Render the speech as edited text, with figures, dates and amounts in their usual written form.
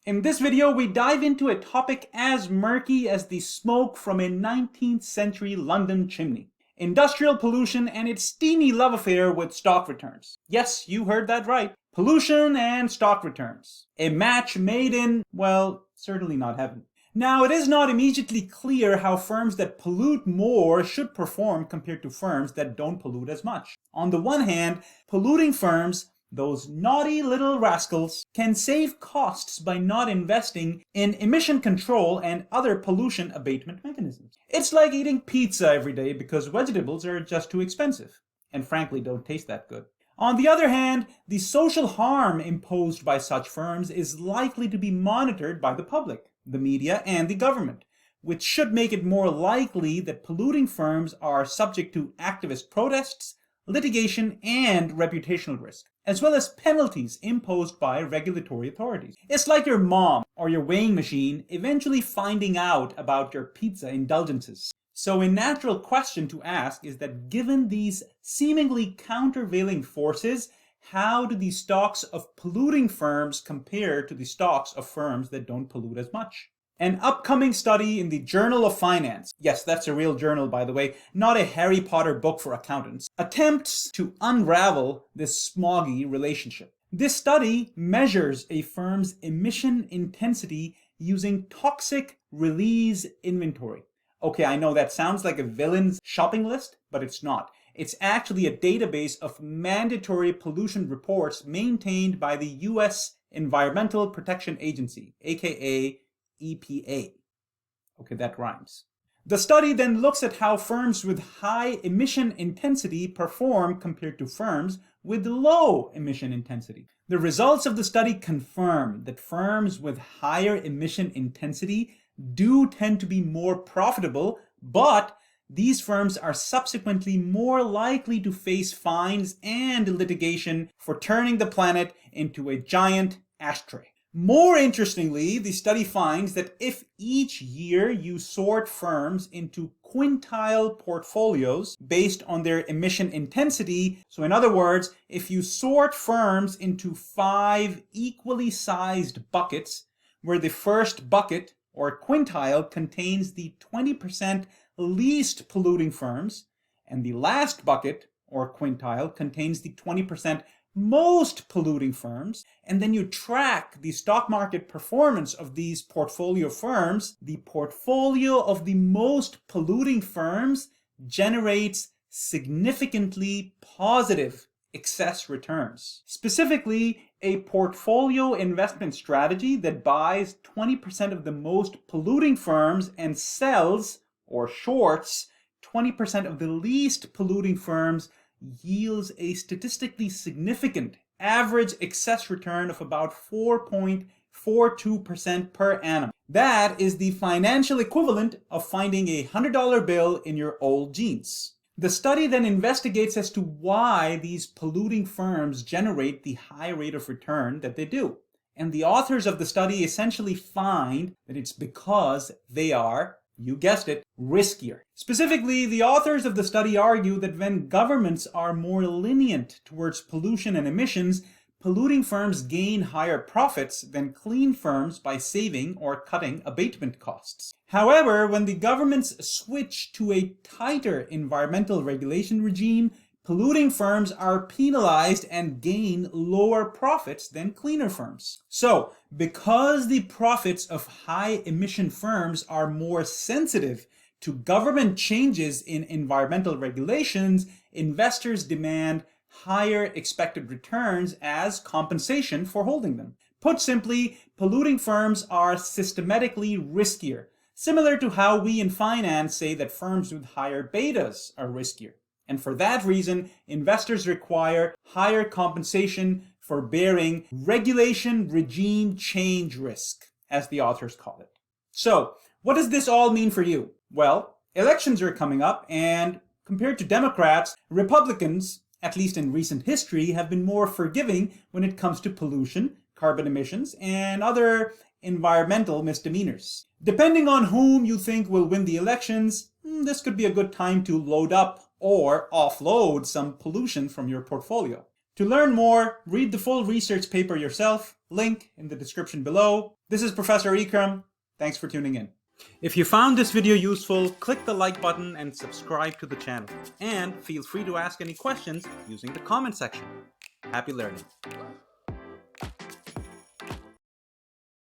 In this video, we dive into a topic as murky as the smoke from a 19th century London chimney. Industrial pollution and its steamy love affair with stock returns. Yes, you heard that right. Pollution and stock returns. A match made in, well, certainly not heaven. Now, it is not immediately clear how firms that pollute more should perform compared to firms that don't pollute as much. On the one hand, polluting firms, those naughty little rascals, can save costs by not investing in emission control and other pollution abatement mechanisms. It's like eating pizza every day because vegetables are just too expensive, and frankly don't taste that good. On the other hand, the social harm imposed by such firms is likely to be monitored by the public, the media, and the government, which should make it more likely that polluting firms are subject to activist protests, litigation, and reputational risk, as well as penalties imposed by regulatory authorities. It's like your mom or your weighing machine eventually finding out about your pizza indulgences. So a natural question to ask is that given these seemingly countervailing forces, how do the stocks of polluting firms compare to the stocks of firms that don't pollute as much? An upcoming study in the Journal of Finance, yes, that's a real journal by the way, not a Harry Potter book for accountants, attempts to unravel this smoggy relationship. This study measures a firm's emission intensity using toxic release inventory. Okay, I know that sounds like a villain's shopping list, but it's not. It's actually a database of mandatory pollution reports maintained by the U.S. Environmental Protection Agency, aka EPA. Okay, that rhymes. The study then looks at how firms with high emission intensity perform compared to firms with low emission intensity. The results of the study confirm that firms with higher emission intensity do tend to be more profitable, but these firms are subsequently more likely to face fines and litigation for turning the planet into a giant ashtray. More interestingly, the study finds that if each year you sort firms into quintile portfolios based on their emission intensity, so in other words, if you sort firms into 5 equally sized buckets, where the first bucket or quintile contains the 20% least polluting firms, and the last bucket or quintile contains the 20% most polluting firms, and then you track the stock market performance of these portfolio firms, the portfolio of the most polluting firms generates significantly positive excess returns. Specifically, a portfolio investment strategy that buys 20% of the most polluting firms and sells or shorts 20% of the least polluting firms yields a statistically significant average excess return of about 4.42% per annum. That is the financial equivalent of finding a $100 bill in your old jeans. The study then investigates as to why these polluting firms generate the high rate of return that they do. And the authors of the study essentially find that it's because they are, you guessed it, riskier. Specifically, the authors of the study argue that when governments are more lenient towards pollution and emissions, polluting firms gain higher profits than clean firms by saving or cutting abatement costs. However, when the governments switch to a tighter environmental regulation regime, polluting firms are penalized and gain lower profits than cleaner firms. So, because the profits of high emission firms are more sensitive to government changes in environmental regulations, investors demand higher expected returns as compensation for holding them. Put simply, polluting firms are systematically riskier, similar to how we in finance say that firms with higher betas are riskier. And for that reason, investors require higher compensation for bearing regulation regime change risk, as the authors call it. So, what does this all mean for you? Well, elections are coming up, and compared to Democrats, Republicans, at least in recent history, have been more forgiving when it comes to pollution, carbon emissions, and other environmental misdemeanors. Depending on whom you think will win the elections, this could be a good time to load up or offload some pollution from your portfolio. To learn more, read the full research paper yourself, Link in the description below. This is Professor Ikram. Thanks for tuning in. If you found this video useful, click the like button and subscribe to the channel. And feel free to ask any questions using the comment section. Happy learning.